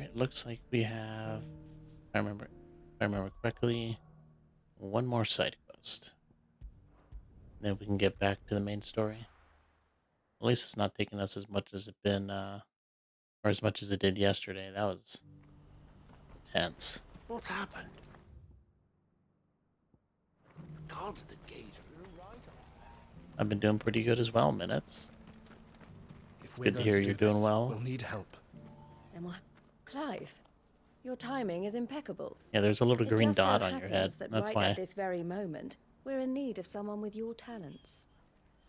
Alright, looks like we have, if I remember correctly, one more side quest. Then we can get back to the main story. At least it's not taking us as much as or as much as it did yesterday. That was tense. What's happened? The guards at the gate are right. I've been doing pretty good as well, Minutes. If we're Good to going hear to do you're doing this, well. we'll need help. Then what? Clive, your timing is impeccable. Yeah, there's a little It green just so dot on your head. happens that That's right at why. this very moment, we're in need of someone with your talents.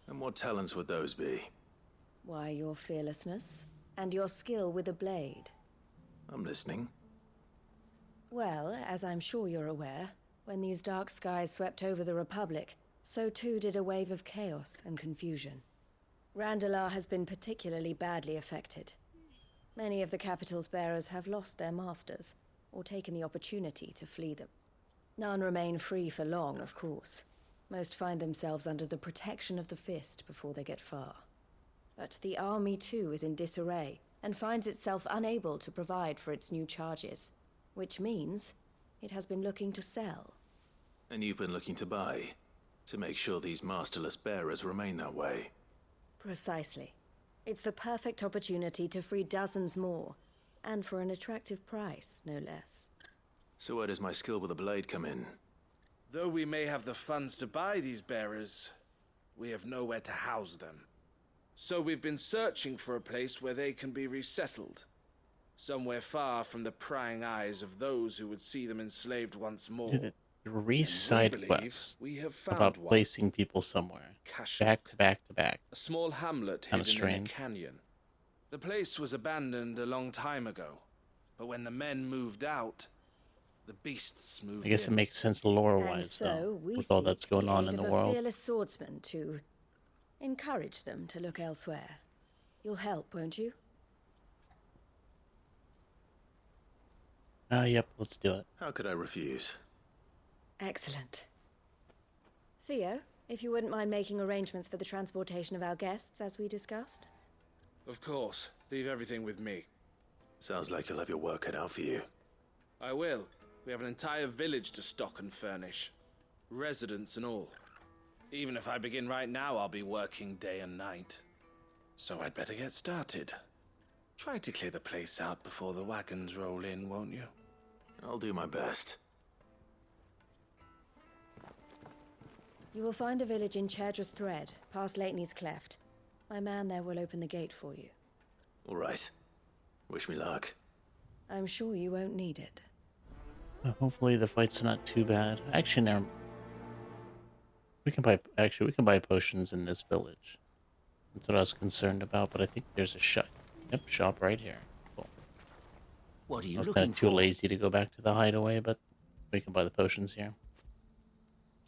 And what talents would those be? Why, your fearlessness and your skill with a blade. I'm listening. Well, as I'm sure you're aware, when these dark skies swept over the Republic, so too did a wave of chaos and confusion. Randalar has been particularly badly affected. Many of the capital's bearers have lost their masters, or taken the opportunity to flee them. None remain free for long, of course. Most find themselves under the protection of the Fist before they get far. But the army too is in disarray, and finds itself unable to provide for its new charges. Which means it has been looking to sell. And you've been looking to buy, to make sure these masterless bearers remain that way. Precisely. It's the perfect opportunity to free dozens more, and for an attractive price, no less. So where does my skill with a blade come in? Though we may have the funds to buy these bearers, we have nowhere to house them. So we've been searching for a place where they can be resettled. Somewhere far from the prying eyes of those who would see them enslaved once more. Dude, three We side believe quests we have found about one. placing people somewhere. Kashuk, Back to back to back. a small hamlet Kinda hidden in a strange. canyon. The place was abandoned a long time ago, but when the men moved out, the beasts moved I guess it in. makes sense And lore-wise, so though, we with all that's seek the going on aid in of the a world. fearless swordsman to encourage them to look elsewhere. You'll help, won't you? Yep, let's do it. How could I refuse? Excellent. Theo, if you wouldn't mind making arrangements for the transportation of our guests, as we discussed. Of course, leave everything with me. Sounds like you'll have your work cut out for you. I will. We have an entire village to stock and furnish. Residents and all. Even if I begin right now, I'll be working day and night. So I'd better get started. Try to clear the place out before the wagons roll in, won't you? I'll do my best. You will find a village in Chaidra's Thread, past Lateney's Cleft. My man there will open the gate for you. All right. Wish me luck. I'm sure you won't need it. Hopefully the fight's not too bad. Actually, never. We can buy potions in this village. That's what I was concerned about, but I think there's a shop. Yep, shop right here. Cool. What are I you was looking kind of too for? lazy to go back to the hideaway, but we can buy the potions here.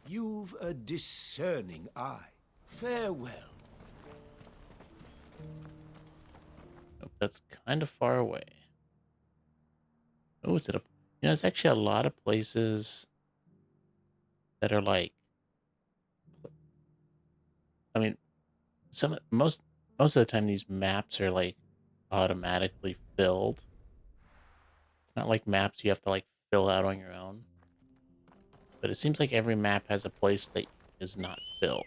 You've a discerning eye. Farewell. Nope, that's kind of far away. Oh, is it a... You know, there's actually a lot of places that are like... I mean, most of the time these maps are like automatically filled. It's not like maps you have to like fill out on your own. But it seems like every map has a place that is not filled.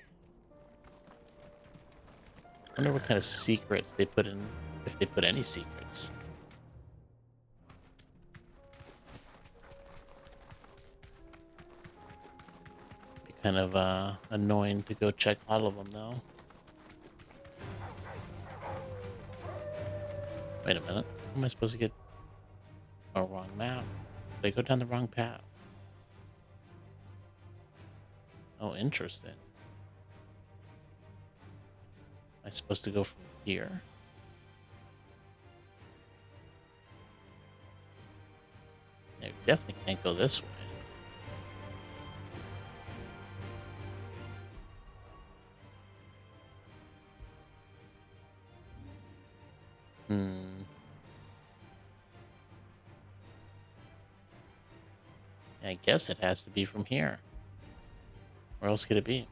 I wonder what kind of secrets they put in, if they put any secrets. Be kind of annoying to go check all of them though. Wait a minute. How am I supposed to get... Oh, wrong map. Did I go down the wrong path? Oh, interesting. Am I supposed to go from here? Yeah, we definitely can't go this way. Hmm. I guess it has to be from here. Where else could it be?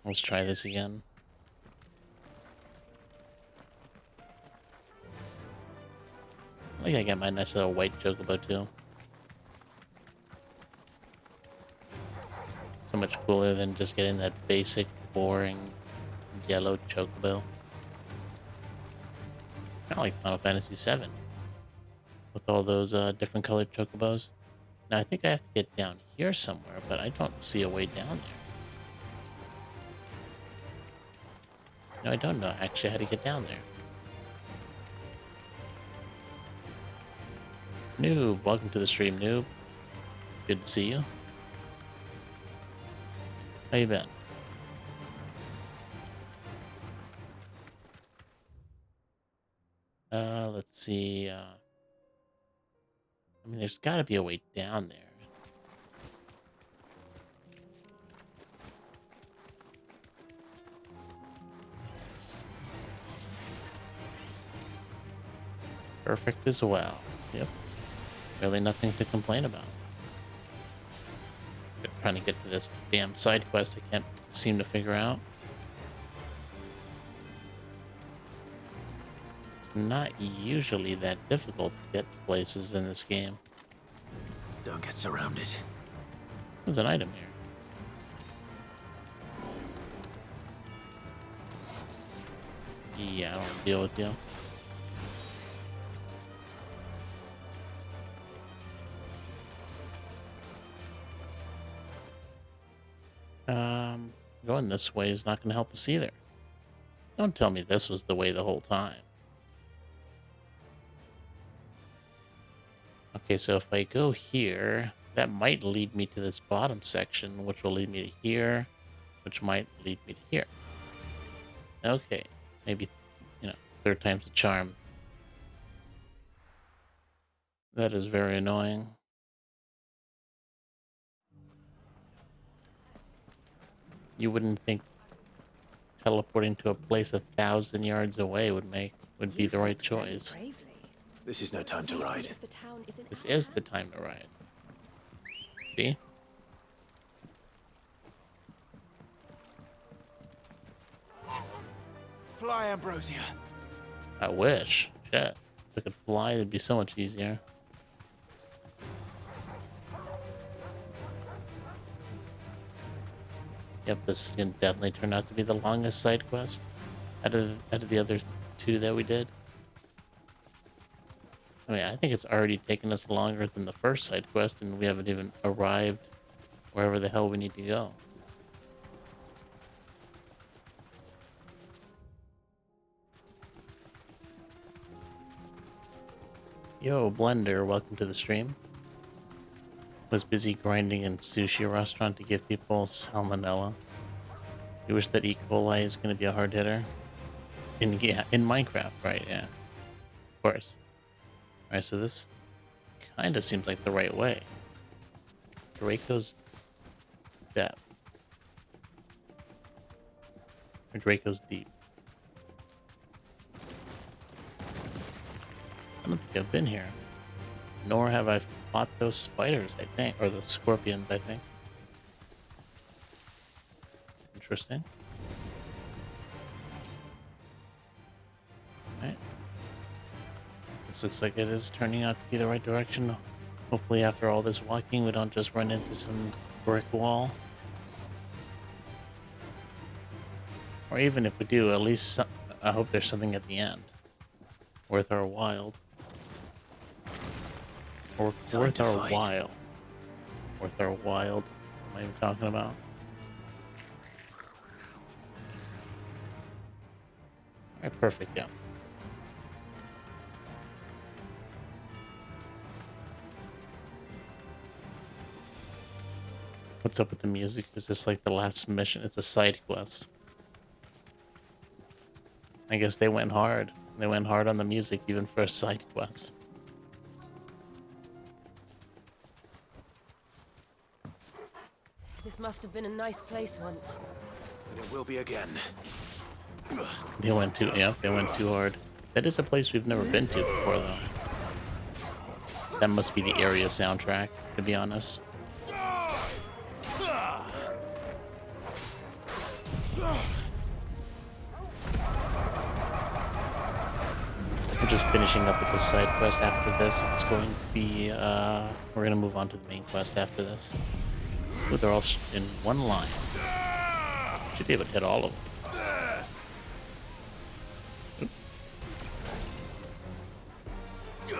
Let's try this again. think I got my nice little white chocobo too. So much cooler than just getting that basic, boring yellow chocobo. Kind of like Final Fantasy VII with all those different colored chocobos. Now I think I have to get down here somewhere, but I don't see a way down there. No, I don't know actually how to get down there. Noob, welcome to the stream, Noob. Good to see you. How you been? Let's see. I mean, there's got to be a way down there. Perfect as well. Yep. Really nothing to complain about. They're trying to get to this damn side quest I can't seem to figure out. It's not usually that difficult to get places in this game. Don't get surrounded. There's an item here. Yeah, I don't want to deal with you. Going this way is not going to help us either. Don't tell me this was the way the whole time. Okay, so if I go here, that might lead me to this bottom section, which will lead me to here, which might lead me to here. Okay, maybe, third time's a charm. That is very annoying. You wouldn't think teleporting to a place 1,000 yards away would be the right choice. This is no time to ride. This is the time to ride. See? Fly, Ambrosia. I wish. Shit. If I could fly, it'd be so much easier. Yep, this can definitely turn out to be the longest side quest out of the other two that we did. I mean, I think it's already taken us longer than the first side quest, and we haven't even arrived wherever the hell we need to go. Yo, Blender, welcome to the stream. Was busy grinding in sushi restaurant to give people salmonella. You wish that E. coli is going to be a hard hitter? In Minecraft, right? Yeah, of course. All right, so this kind of seems like the right way. Draco's depth. Or Draco's deep. I don't think I've been here. Nor have I fought those spiders, I think. Or those scorpions, I think. Interesting. Alright. This looks like it is turning out to be the right direction. Hopefully after all this walking, we don't just run into some brick wall. Or even if we do, at least I hope there's something at the end. Worth our while. Or worth our while. Worth our while. What am I even talking about? Alright, perfect, yeah. What's up with the music? Is this like the last mission? It's a side quest. I guess they went hard. They went hard on the music even for a side quest. This must have been a nice place once. And it will be again. They went too, yeah, they went too hard. That is a place we've never been to before, though. That must be the area soundtrack, to be honest. I'm just finishing finishing up with the side quest after this. It's going to be, we're going to move on to the main quest after this. Ooh, they're all in one line. Should be able to hit all of them. Oop.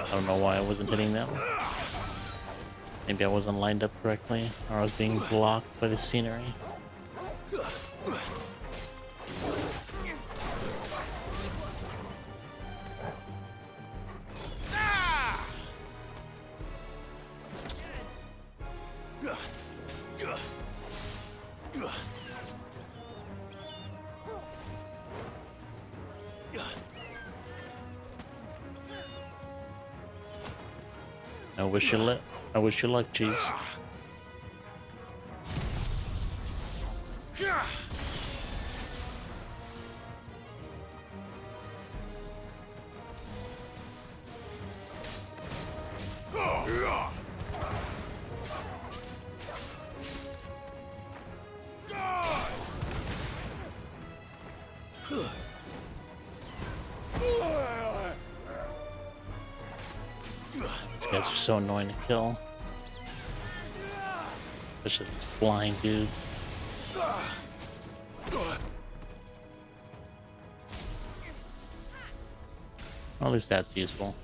I don't know why I wasn't hitting them. Maybe I wasn't lined up correctly, or I was being blocked by the scenery. I wish you luck, cheese. These guys are so annoying to kill. Especially these flying dudes. At least that's useful.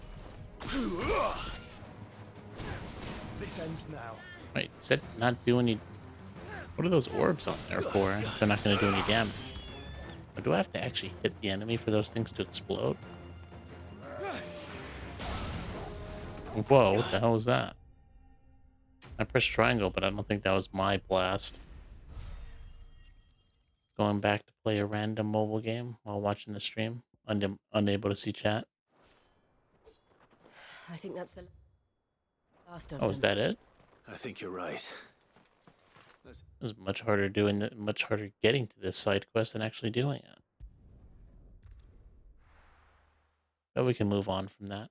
This ends now. Wait, is that not do any... What are those orbs on there for? They're not going to do any damage. Or do I have to actually hit the enemy for those things to explode? Whoa, what the hell was that? I pressed triangle, but I don't think that was my blast. Going back to play a random mobile game while watching the stream. Unable to see chat. I think that's the last of Oh, them. is that it? I think you're right. It was much harder much harder getting to this side quest than actually doing it. But we can move on from that.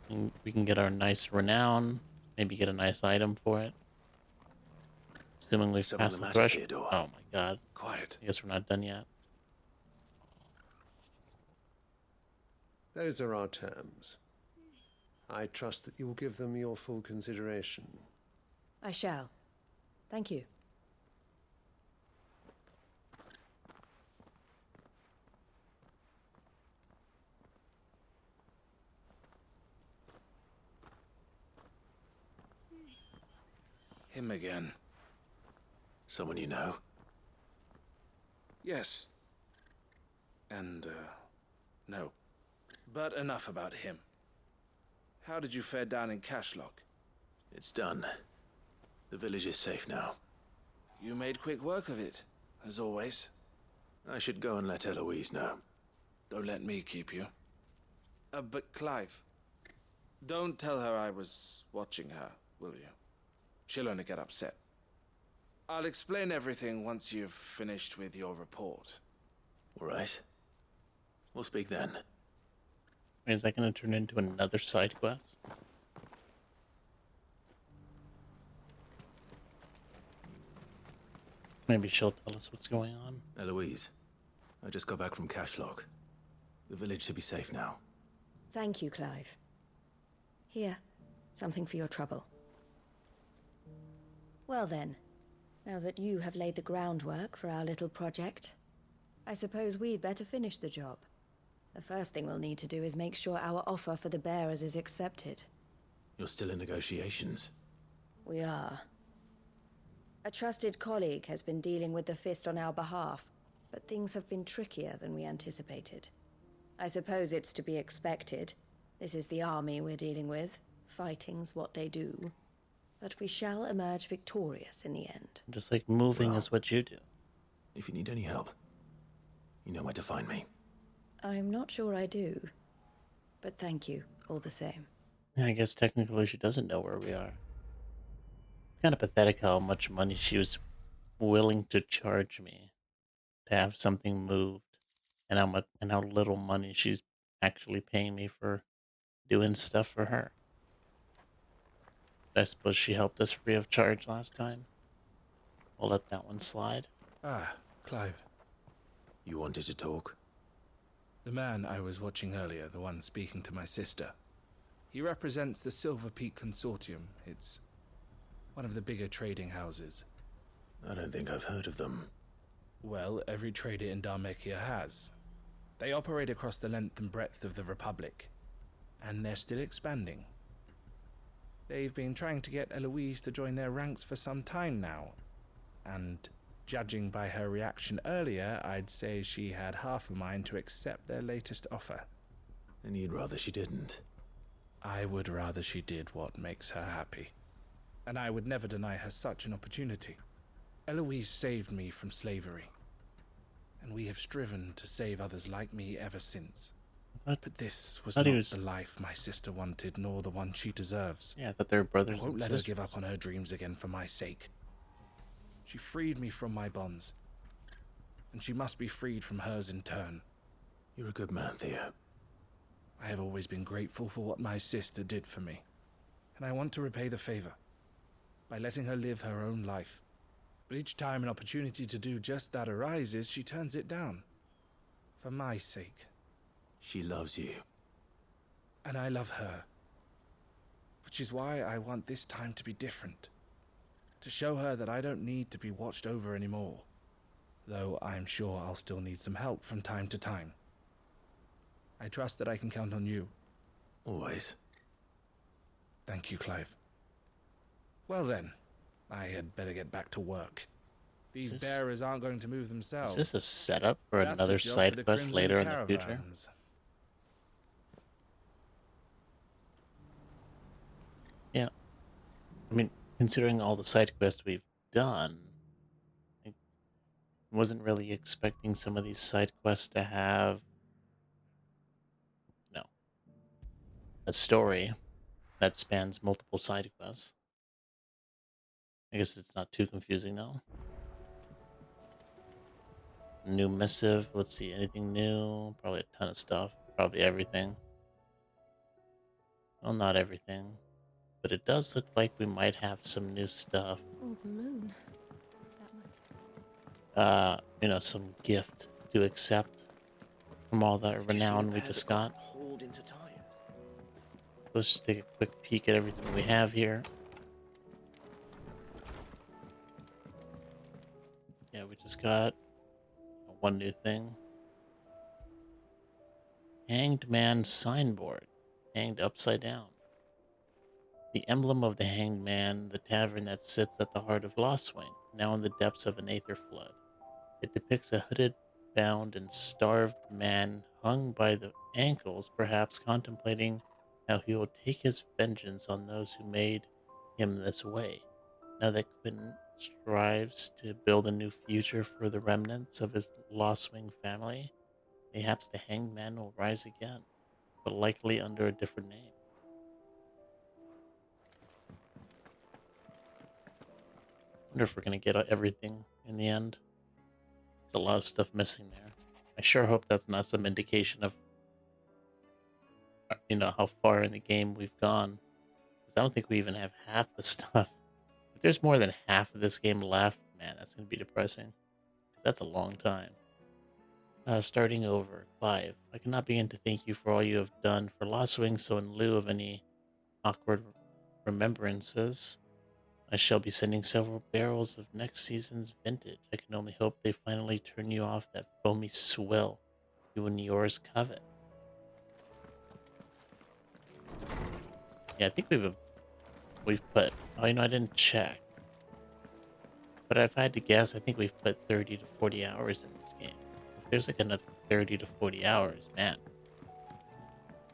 And we can get our nice renown, maybe get a nice item for it. Assuming we've Someone passed the the matter, threshold. Theodore? Oh my god. Quiet. I guess we're not done yet. Those are our terms. I trust that you will give them your full consideration. I shall. Thank you. Him again. Someone you know? Yes. And, no. But enough about him. How did you fare down in Cashlock? It's done. The village is safe now. You made quick work of it, as always. I should go and let Eloise know. Don't let me keep you. But Clive, don't tell her I was watching her, will you? She'll only get upset. I'll explain everything once you've finished with your report. All right. We'll speak then. Is that going to turn into another side quest? Maybe she'll tell us what's going on. Eloise, I just got back from Cashlock. The village should be safe now. Thank you, Clive. Here, something for your trouble. Well then, now that you have laid the groundwork for our little project, I suppose we'd better finish the job. The first thing we'll need to do is make sure our offer for the bearers is accepted. You're still in negotiations. We are. A trusted colleague has been dealing with the Fist on our behalf, but things have been trickier than we anticipated. I suppose it's to be expected. This is the army we're dealing with. Fighting's what they do. But we shall emerge victorious in the end. Just like moving Well. is what you do. If you need any help, you know where to find me. I'm not sure I do. But thank you, all the same. Yeah, I guess technically she doesn't know where we are. Kind of pathetic how much money she was willing to charge me to have something moved, and how little money she's actually paying me for doing stuff for her. I suppose she helped us free of charge last time. We'll let that one slide. Ah, Clive. You wanted to talk? The man I was watching earlier, the one speaking to my sister, he represents the Silver Peak Consortium. It's one of the bigger trading houses. I don't think I've heard of them. Well, every trader in Dharmekia has. They operate across the length and breadth of the Republic, and they're still expanding. They've been trying to get Eloise to join their ranks for some time now, and judging by her reaction earlier, I'd say she had half a mind to accept their latest offer. And you'd rather she didn't. I would rather she did what makes her happy, and I would never deny her such an opportunity. Eloise saved me from slavery, and we have striven to save others like me ever since. But this was thought not he was- the life my sister wanted, nor the one she deserves. Yeah, I thought they were I brothers won't and let her sisters. give up on her dreams again for my sake. She freed me from my bonds, and she must be freed from hers in turn. You're a good man, Theo. I have always been grateful for what my sister did for me, and I want to repay the favor by letting her live her own life. But each time an opportunity to do just that arises, she turns it down. For my sake. She loves you. And I love her. Which is why I want this time to be different. To show her that I don't need to be watched over anymore. Though I'm sure I'll still need some help from time to time. I trust that I can count on you. Always. Thank you, Clive. Well then, I had better get back to work. These Is this- bearers aren't going to move themselves. Is this a setup for That's a another job for side the quest Crimson later in the future? Caravans. Yeah. I mean, considering all the side quests we've done, I wasn't really expecting some of these side quests to have, no, a story that spans multiple side quests. I guess it's not too confusing now. New missive. Let's see. Anything new? Probably a ton of stuff. Probably everything. Well, not everything. But it does look like we might have some new stuff. Or the moon, for that matter. Some gift to accept from all the renown we just got. Hauled into tires. Let's just take a quick peek at everything we have here. Yeah, we just got one new thing. Hanged Man signboard. Hanged upside down. The emblem of the Hanged Man, the tavern that sits at the heart of Lostwing, now in the depths of an aether flood. It depicts a hooded, bound, and starved man hung by the ankles, perhaps contemplating how he will take his vengeance on those who made him this way. Now that Quentin strives to build a new future for the remnants of his Lostwing family, perhaps the Hanged Man will rise again, but likely under a different name. Wonder if we're gonna get everything in the end. There's a lot of stuff missing there. I sure hope that's not some indication of, how far in the game we've gone. 'Cause I don't think we even have half the stuff. If there's more than half of this game left, man, that's gonna be depressing. 'Cause that's a long time. Starting over, Clive. I cannot begin to thank you for all you have done for Lostwing, so in lieu of any awkward remembrances, I shall be sending several barrels of next season's vintage. I can only hope they finally turn you off that foamy swill you and yours covet. Yeah, I think we've put. Oh, I didn't check. But if I had to guess, I think we've put 30 to 40 hours in this game. If there's like another 30 to 40 hours, man,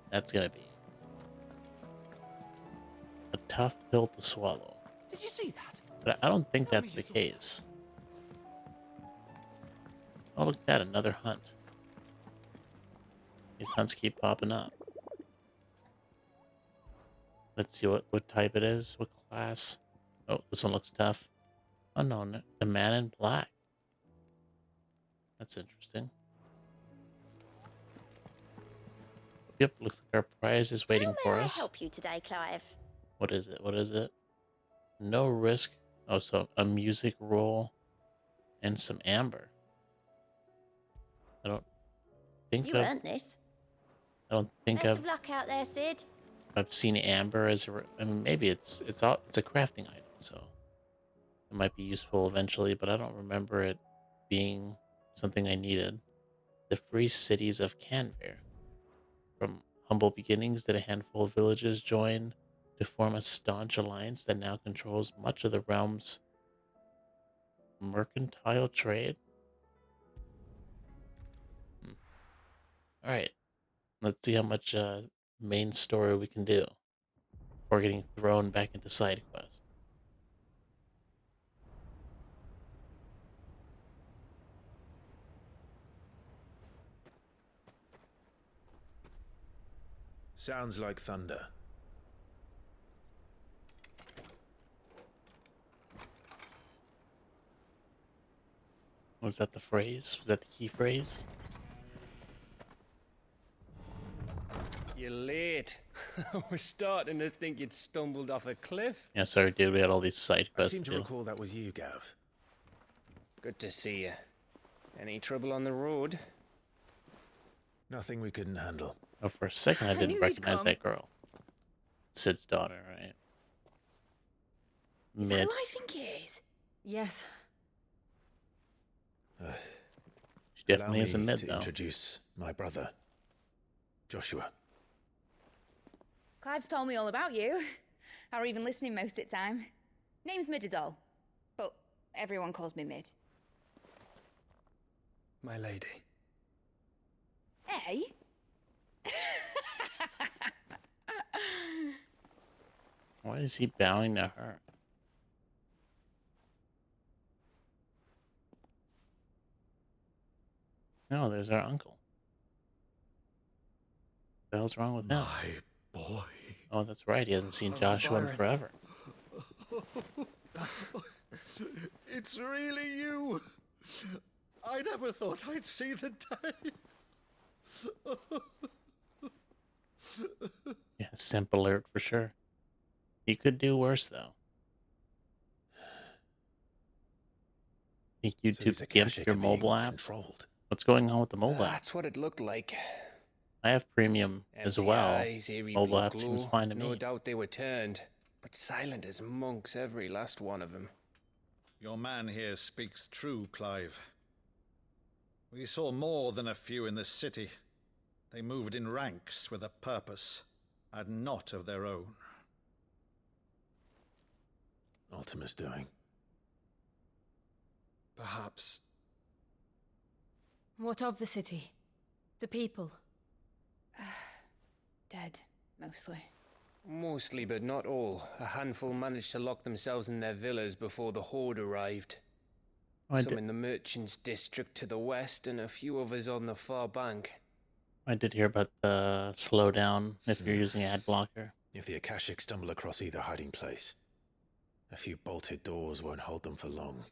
that's gonna be a tough pill to swallow. Did you see that? But I don't think that's the case. Oh, look at that, another hunt. These hunts keep popping up. Let's see what type it is, what class. Oh, this one looks tough. Oh no, the man in black. That's interesting. Yep, looks like our prize is waiting for us. Help you today, Clive? What is it? What is it? No risk. Oh, so a music roll and some amber. I don't think You earned this. I don't think Best of luck out there, Sid. I've seen amber as I mean, maybe it's a crafting item, so it might be useful eventually, but I don't remember it being something I needed. The free cities of Canver. From humble beginnings did a handful of villages join to form a staunch alliance that now controls much of the realm's mercantile trade. All right, let's see how much main story we can do before getting thrown back into side quest. Sounds like thunder. Was that the phrase? Was that the key phrase? You're late. I was starting to think you'd stumbled off a cliff. Yeah, sorry, dude. We had all these side I quests seem to too. recall that was you, Gav. Good to see you. Any trouble on the road? Nothing we couldn't handle. Oh, for a second, I knew didn't you'd recognize come. that girl. Sid's daughter, right? Is that Mid. who I think it is? Yes. She definitely Allow is a me mid, to though. introduce my brother, Joshua. Clive's told me all about you. Or even listening most of the time. Name's Midadol, but everyone calls me Mid. My lady. Hey? Why is he bowing to her? No, there's our uncle. What the hell's wrong with him? My boy. Oh, that's right. He hasn't seen Joshua in Byron. forever. It's really you. I never thought I'd see the day. Yeah, simp alert for sure. He could do worse, though. Think So these YouTube gimped Akashic your are being mobile app? controlled. What's going on with the mobile app? That's what it looked like. I have premium as Empty well. eyes, eerie Mobile blue app seems glow. fine to No me. doubt they were turned, but silent as monks, every last one of them. Your man here speaks true, Clive. We saw more than a few in this city. They moved in ranks with a purpose, and not of their own. Ultima's doing. Perhaps. What of the city? The people? Dead, mostly. Mostly, but not all. A handful managed to lock themselves in their villas before the Horde arrived. I Some did, in the Merchants District to the west, and a few others on the far bank. I did hear about the slowdown if you're using ad blocker. If the Akashic stumble across either hiding place, a few bolted doors won't hold them for long.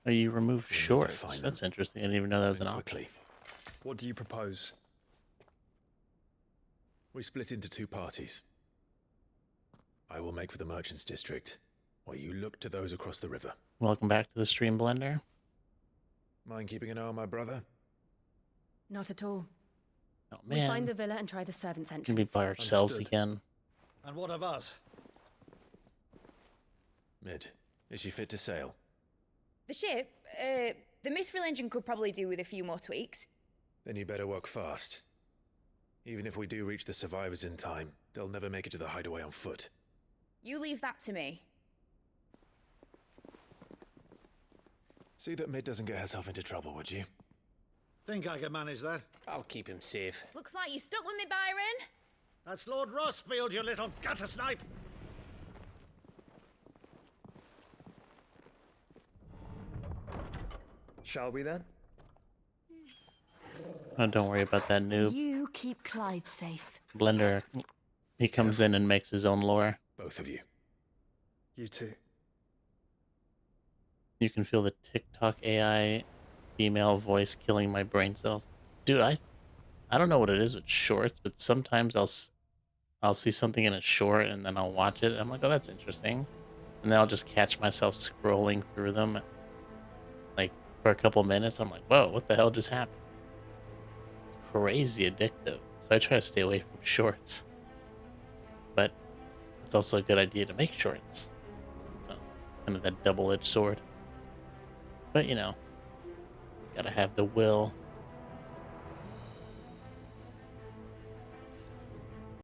Oh, you remove We need to shorts. find them. That's interesting. I didn't even know that was an And option. quickly. What do you propose? We split into two parties. I will make for the Merchants District, while you look to those across the river. Welcome back to the Stream Blender. Mind keeping an eye on my brother? Not at all. Oh We man, find the villa and try the servants' we can be entrance. by ourselves Understood. again. And what of us? Mid, is she fit to sail? The ship, the Mithril engine could probably do with a few more tweaks. Then you better work fast. Even if we do reach the survivors in time, they'll never make it to the hideaway on foot. You leave that to me. See that Mid doesn't get herself into trouble, would you? Think I can manage that? I'll keep him safe. Looks like you stuck with me, Byron. That's Lord Rossfield, you little gutter snipe! Shall we then? Oh, don't worry about that noob. You keep Clive safe. Blender, he comes in and makes his own lore. Both of you. You too. You can feel the TikTok AI female voice killing my brain cells. Dude, I don't know what it is with shorts, but sometimes I'll see something in a short and then I'll watch it and I'm like, oh, that's interesting. And then I'll just catch myself scrolling through them like for a couple minutes, I'm like, whoa, what the hell just happened? It's crazy addictive. So I try to stay away from shorts. But it's also a good idea to make shorts. So, kind of that double-edged sword. But, you know, gotta have the will